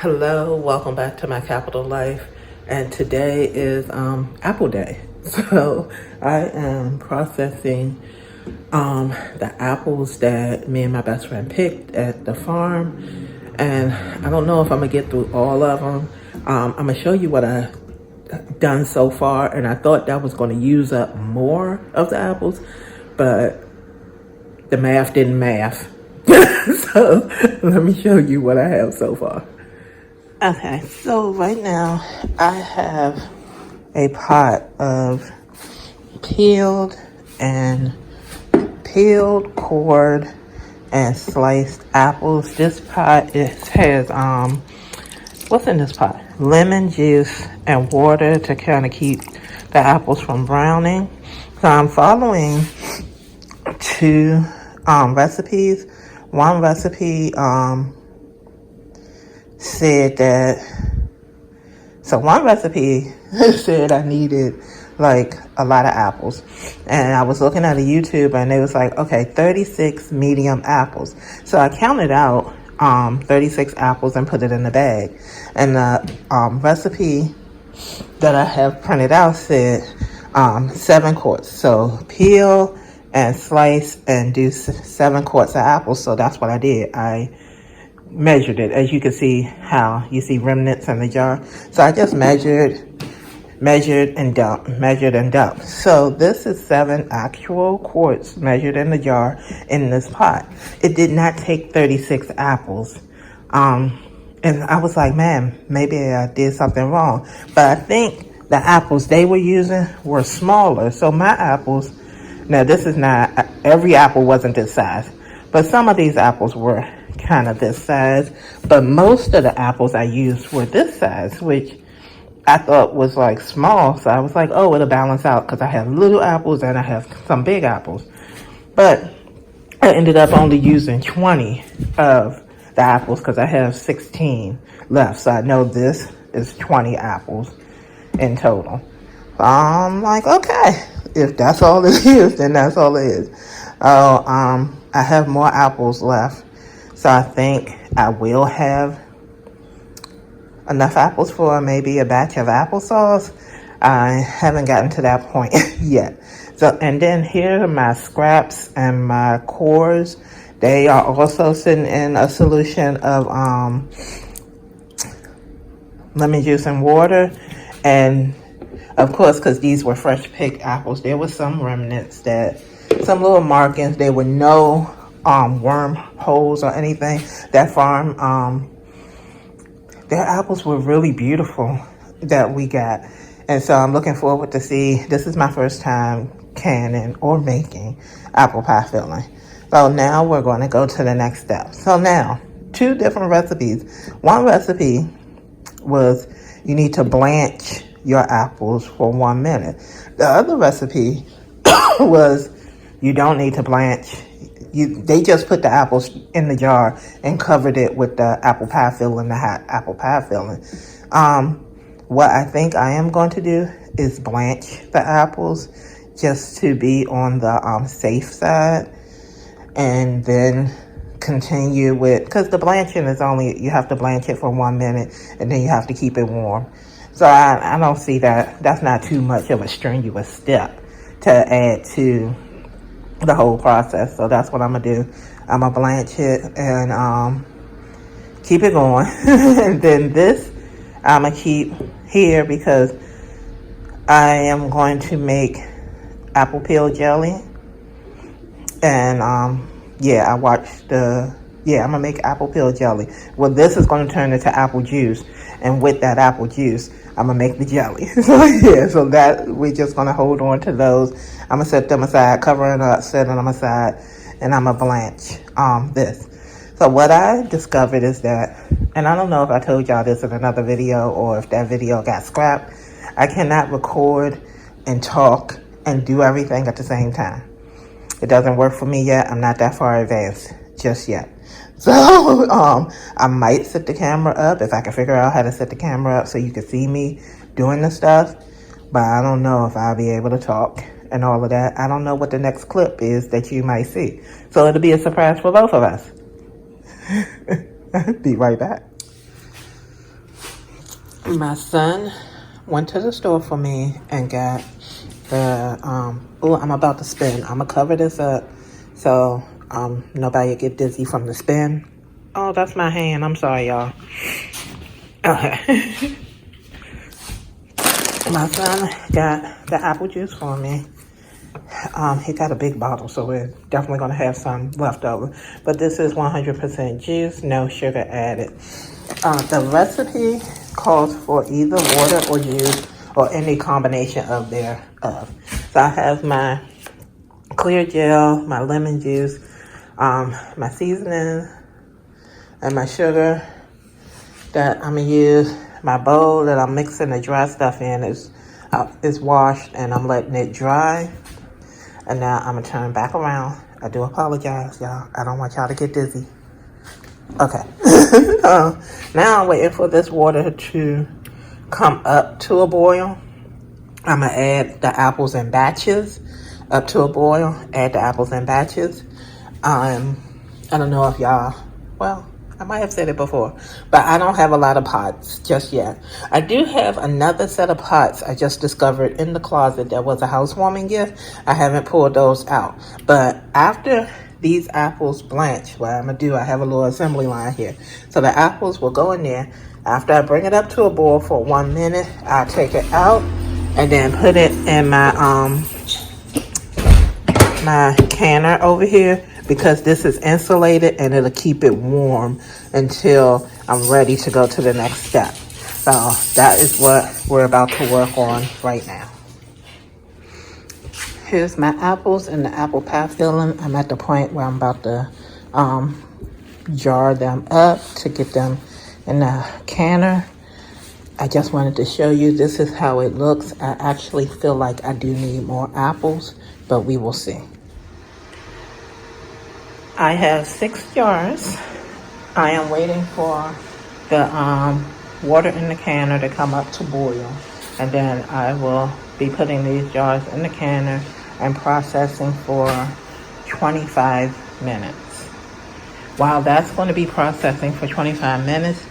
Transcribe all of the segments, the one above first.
Hello, welcome back to my Capital Life, and today is Apple Day. So I am processing the apples that me and my best friend picked at the farm, and I don't know if I'm gonna get through all of them. I'm gonna show you what I've done so far, and I thought that was gonna use up more of the apples, but the math didn't math. So let me show you what I have so far. Okay, so right now I have a pot of peeled and cored and sliced apples. This pot has what's in this pot? Lemon juice and water to kind of keep the apples from browning. So I'm following two recipes. One recipe said that, so one recipe said I needed like a lot of apples, and I was looking at a YouTube and they was like, okay, 36 medium apples. So I counted out 36 apples and put it in the bag, and the recipe that I have printed out said 7 quarts. So peel and slice and do 7 quarts of apples. So that's what I did. I measured it. As you can see how you see remnants in the jar. So I just measured and dumped. So this is 7 actual quarts measured in the jar in this pot. It did not take 36 apples. And I was like, man, maybe I did something wrong. But I think the apples they were using were smaller. So my apples, now this is not, every apple wasn't this size, but some of these apples were kind of this size, but most of the apples I used were this size, which I thought was like small. So I was like, oh, it'll balance out because I have little apples and I have some big apples. But I ended up only using 20 of the apples because I have 16 left. So I know this is 20 apples in total. So I'm like, okay, if that's all it is, then that's all it is. I have more apples left. So I think I will have enough apples for maybe a batch of applesauce. I haven't gotten to that point yet. So, and then here are my scraps and my cores. They are also sitting in a solution of lemon juice and water. And of course, because these were fresh picked apples, there was some remnants some little markings. There were no worm holes or anything. That farm, their apples were really beautiful that we got. And so I'm looking forward to see, this is my first time canning or making apple pie filling. So now we're going to go to the next step. So now, 2 different recipes. One recipe was you need to blanch your apples for 1 minute. The other recipe was you don't need to blanch. They just put the apples in the jar and covered it with the apple pie filling, the hot apple pie filling. What I think I am going to do is blanch the apples just to be on the safe side, and then continue with, because the blanching is only, you have to blanch it for 1 minute and then you have to keep it warm. So I don't see that's not too much of a strenuous step to add to the whole process. So that's what I'm gonna do. I'm gonna blanch it and keep it going. And then this I'm gonna keep here because I am going to make apple peel jelly. And yeah, I'm gonna make apple peel jelly. Well, this is gonna turn into apple juice, and with that apple juice I'm gonna make the jelly. So yeah, so that we're just gonna hold on to those. I'm gonna set them aside, covering up, setting them aside, and I'm gonna blanch this. So what I discovered is that, and I don't know if I told y'all this in another video or if that video got scrapped, I cannot record and talk and do everything at the same time. It doesn't work for me yet. I'm not that far advanced just yet. So I might set the camera up if I can figure out how to set the camera up so you can see me doing the stuff. But I don't know if I'll be able to talk and all of that. I don't know what the next clip is that you might see. So it'll be a surprise for both of us. Be right back. My son went to the store for me and got the oh, I'm about to spin. I'm gonna cover this up so nobody get dizzy from the spin. Oh, that's my hand. I'm sorry, y'all. Okay. My son got the apple juice for me. He got a big bottle, so we're definitely going to have some left over. But this is 100% juice, no sugar added. The recipe calls for either water or juice or any combination of thereof. So I have my clear gel, my lemon juice, my seasoning, and my sugar that I'm going to use. My bowl that I'm mixing the dry stuff in is washed, and I'm letting it dry. And now I'm going to turn back around. I do apologize, y'all. I don't want y'all to get dizzy. Okay. Now I'm waiting for this water to come up to a boil. I'm going to add the apples in batches up to a boil. Add the apples in batches. I don't know if y'all, well, I might have said it before, but I don't have a lot of pots just yet. I do have another set of pots I just discovered in the closet that was a housewarming gift. I haven't pulled those out. But after these apples blanch, what I'm going to do, I have a little assembly line here. So the apples will go in there. After I bring it up to a boil for 1 minute, I'll take it out and then put it in my my canner over here, because this is insulated and it'll keep it warm until I'm ready to go to the next step. So that is what we're about to work on right now. Here's my apples and the apple pie filling. I'm at the point where I'm about to jar them up to get them in the canner. I just wanted to show you this is how it looks. I actually feel like I do need more apples, but we will see. I have 6 jars. I am waiting for the water in the canner to come up to boil. And then I will be putting these jars in the canner and processing for 25 minutes. While that's going to be processing for 25 minutes,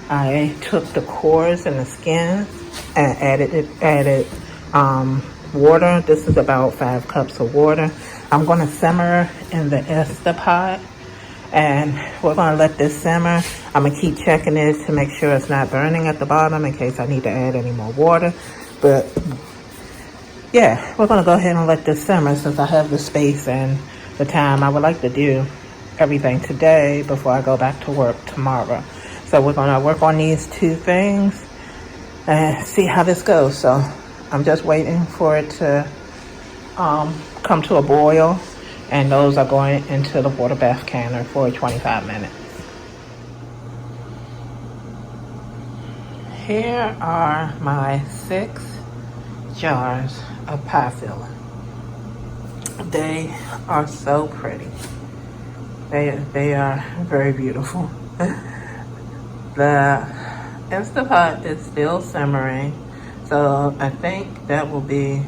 I took the cores and the skins and added water. This is about 5 cups of water. I'm going to simmer in the Instapot, and we're going to let this simmer. I'm going to keep checking this to make sure it's not burning at the bottom in case I need to add any more water. But yeah, we're going to go ahead and let this simmer since I have the space and the time. I would like to do everything today before I go back to work tomorrow. So we're going to work on these 2 things and see how this goes. So I'm just waiting for it to come to a boil, and those are going into the water bath canner for 25 minutes. Here are my 6 jars of pie filling. They are so pretty. They are very beautiful. The Instapot is still simmering, so I think that will be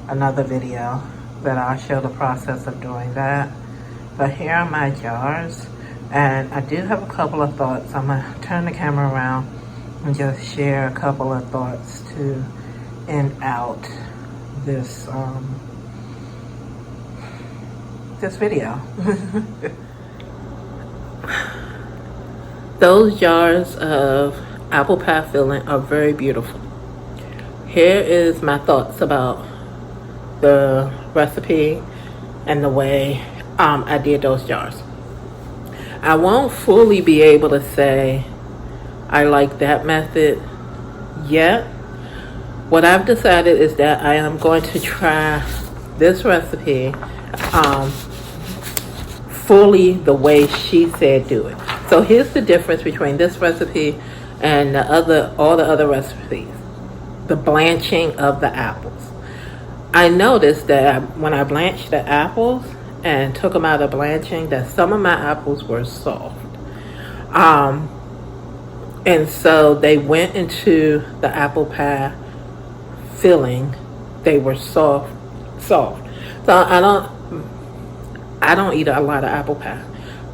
another video that I'll show the process of doing that. But here are my jars, and I do have a couple of thoughts. I'm gonna turn the camera around and just share a couple of thoughts to end out this this video. Those jars of apple pie filling are very beautiful. Here is my thoughts about the recipe and the way I did those jars. I won't fully be able to say I like that method yet. What I've decided is that I am going to try this recipe fully the way she said do it. So here's the difference between this recipe and all the other recipes. The blanching of the apples. I noticed that when I blanched the apples and took them out of blanching, that some of my apples were soft. And so they went into the apple pie filling. They were soft. So I don't eat a lot of apple pie.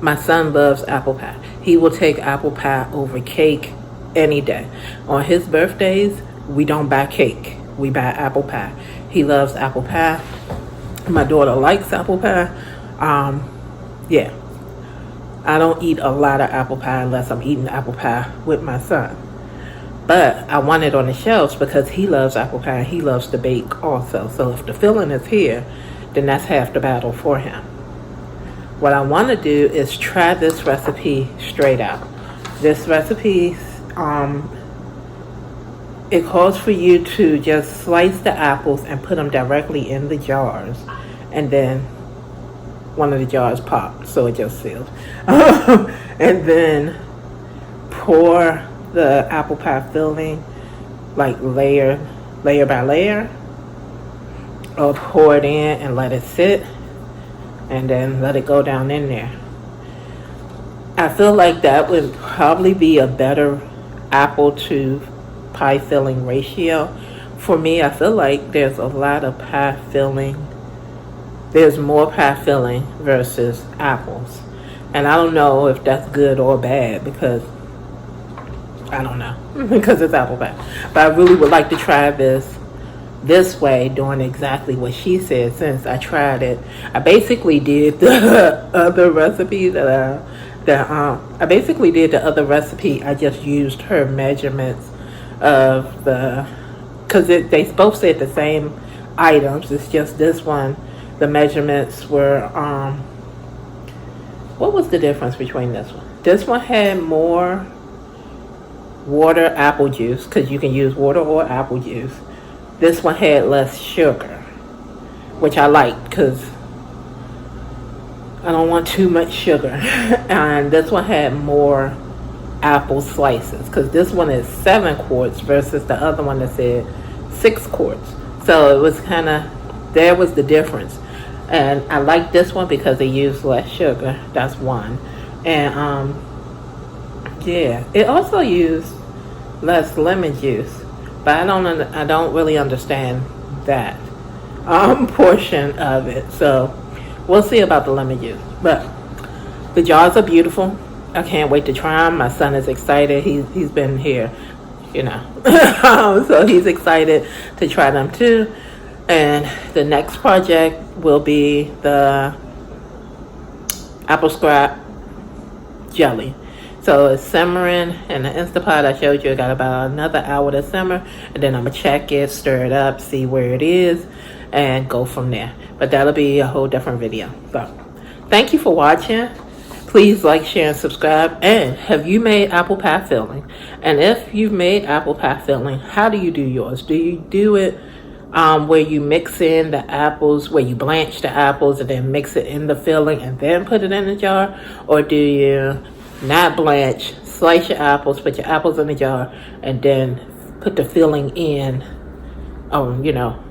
My son loves apple pie. He will take apple pie over cake any day. On his birthdays, we don't buy cake. We buy apple pie. He loves apple pie. My daughter likes apple pie. Yeah. I don't eat a lot of apple pie unless I'm eating apple pie with my son. But I want it on the shelves because he loves apple pie and he loves to bake also. So if the filling is here, then that's half the battle for him. What I want to do is try this recipe straight out. This recipe, it calls for you to just slice the apples and put them directly in the jars. And then one of the jars popped, so it just sealed. And then pour the apple pie filling like layer by layer, or pour it in and let it sit and then let it go down in there. I feel like that would probably be a better apple to pie filling ratio. For me, I feel like there's a lot of pie filling. There's more pie filling versus apples. And I don't know if that's good or bad because I don't know because it's apple pie. But I really would like to try this way, doing exactly what she said. Since I tried it, I basically did the other recipe I basically did the other recipe. I just used her measurements of because they both said the same items. It's just this one, the measurements were what was the difference between this one? This one had more water, apple juice, because you can use water or apple juice. This one had less sugar, which I liked because I don't want too much sugar. And this one had more apple slices because this one is 7 quarts versus the other one that said 6 quarts. So it was kind of, there was the difference. And I like this one because it used less sugar. That's one. And yeah, it also used less lemon juice, but I don't really understand that portion of it. So we'll see about the lemon juice. But the jars are beautiful. I can't wait to try them. My son is excited. He's been here, you know, so he's excited to try them too. And the next project will be the apple scrap jelly. So it's simmering in the Instapot. I showed you it got about another hour to simmer, and then I'm gonna check it, stir it up, see where it is, and go from there. But that'll be a whole different video. So thank you for watching. Please like, share, and subscribe. And have you made apple pie filling? And if you've made apple pie filling, how do you do yours? Do you do it where you mix in the apples, where you blanch the apples and then mix it in the filling and then put it in the jar? Or do you not blanch, slice your apples, put your apples in the jar, and then put the filling in, you know,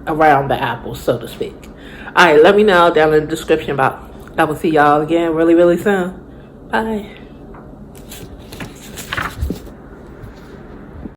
around the apples, so to speak? All right, let me know down in the description box. I will see y'all again really, really soon. Bye.